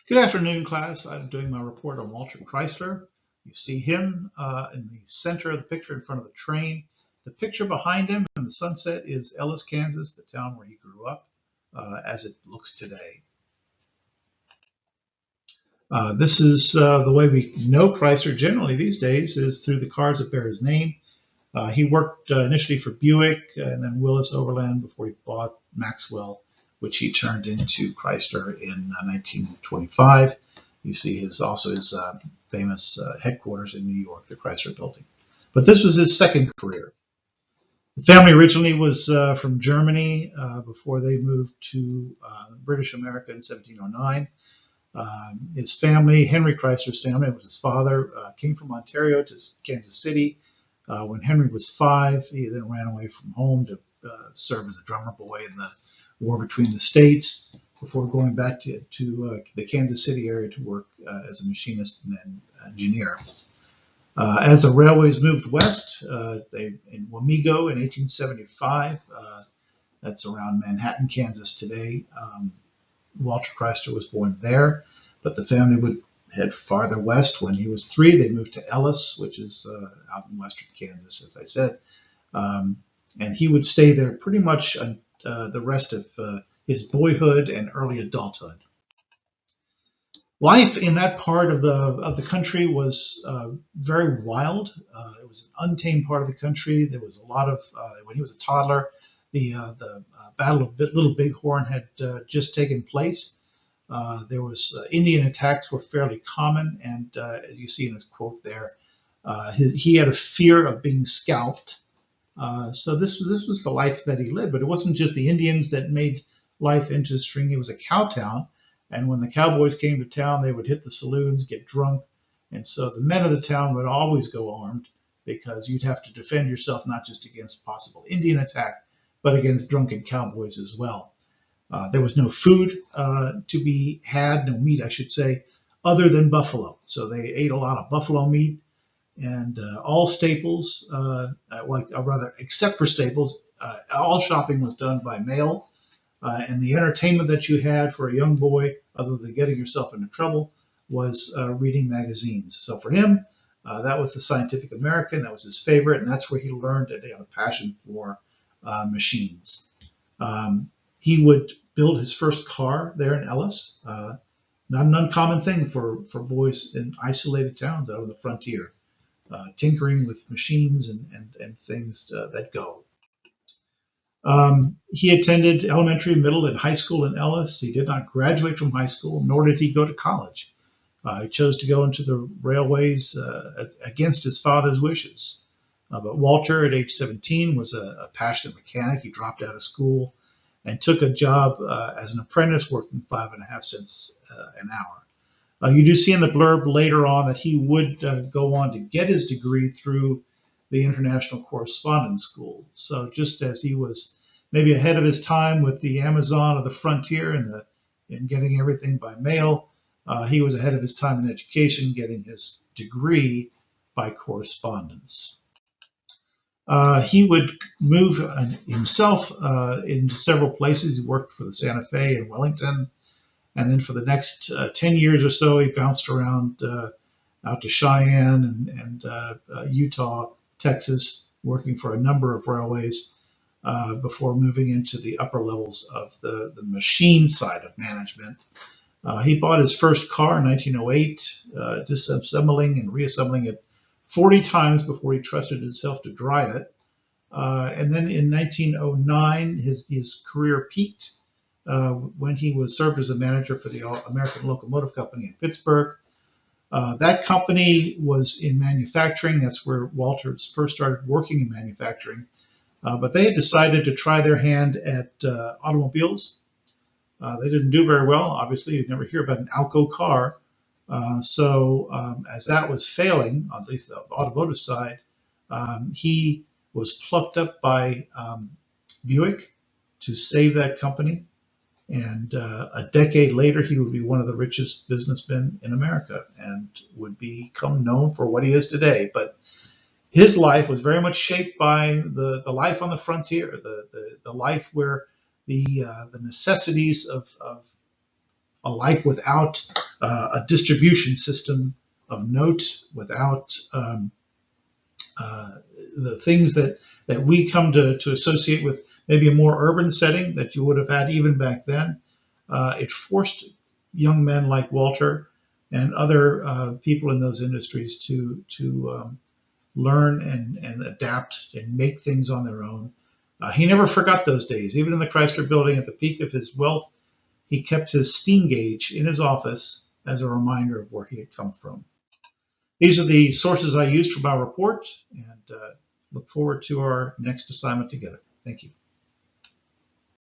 Good afternoon, class. I'm doing my report on Walter Chrysler. You see him in the center of the picture in front of the train. The picture behind him in the sunset is Ellis, Kansas, the town where he grew up, as it looks today. This is the way we know Chrysler generally these days is through the cars that bear his name. He worked initially for Buick and then Willis Overland before he bought Maxwell, which he turned into Chrysler in 1925. You see his famous headquarters in New York, the Chrysler Building. But this was his second career. The family originally was from Germany before they moved to British America in 1709. His family, Henry Chrysler's family, was his father, came from Ontario to Kansas City. When Henry was 5, he then ran away from home to serve as a drummer boy in the war between the states before going back to the Kansas City area to work as a machinist and engineer. As the railways moved west, in Wamego in 1875, that's around Manhattan, Kansas today, Walter Chrysler was born there, but the family would head farther west. When he was 3, they moved to Ellis, which is out in western Kansas, as I said. And he would stay there pretty much the rest of his boyhood and early adulthood. Life in that part of the country was very wild. It was an untamed part of the country. There was a lot of when he was a toddler, the Battle of Little Bighorn had just taken place. There was Indian attacks were fairly common, and as you see in his quote there, he had a fear of being scalped. So this was the life that he lived. But it wasn't just the Indians that made life interesting. It was a cow town, and when the cowboys came to town, they would hit the saloons, get drunk, and so the men of the town would always go armed because you'd have to defend yourself not just against possible Indian attack, but against drunken cowboys as well. There was no food to be had, no meat, I should say, other than buffalo. So they ate a lot of buffalo meat, and all staples, except for staples, all shopping was done by mail. And the entertainment that you had for a young boy, other than getting yourself into trouble, was reading magazines. So for him, that was the Scientific American. That was his favorite, and that's where he learned that he had a passion for machines. He would build his first car there in Ellis. Not an uncommon thing for boys in isolated towns out on the frontier, tinkering with machines and things that go. He attended elementary, middle, and high school in Ellis. He did not graduate from high school, nor did he go to college. He chose to go into the railways against his father's wishes. But Walter, at age 17, was a passionate mechanic. He dropped out of school and took a job as an apprentice working 5.5 cents an hour. You do see in the blurb later on that he would go on to get his degree through the International Correspondence School. So just as he was maybe ahead of his time with the Amazon of the frontier in getting everything by mail, he was ahead of his time in education, getting his degree by correspondence. He would move himself into several places. He worked for the Santa Fe in Wellington, and then for the next 10 years or so, he bounced around out to Cheyenne and Utah, Texas, working for a number of railways before moving into the upper levels of the machine side of management. He bought his first car in 1908, disassembling and reassembling it 40 times before he trusted himself to drive it. And then in 1909, his career peaked when he was served as a manager for the American Locomotive Company in Pittsburgh. That company was in manufacturing. That's where Walter first started working in manufacturing. But they had decided to try their hand at automobiles. They didn't do very well. Obviously, you'd never hear about an Alco car. As that was failing, at least the automotive side, he was plucked up by Buick to save that company. And a decade later, he would be one of the richest businessmen in America and would become known for what he is today. But his life was very much shaped by the life on the frontier, the life where the necessities of a life without a distribution system of note, without the things that we come to associate with maybe a more urban setting that you would have had even back then. It forced young men like Walter and other people in those industries to learn and adapt and make things on their own. He never forgot those days. Even in the Chrysler building at the peak of his wealth, he kept his steam gauge in his office as a reminder of where he had come from. These are the sources I used for my report, and look forward to our next assignment together. Thank you.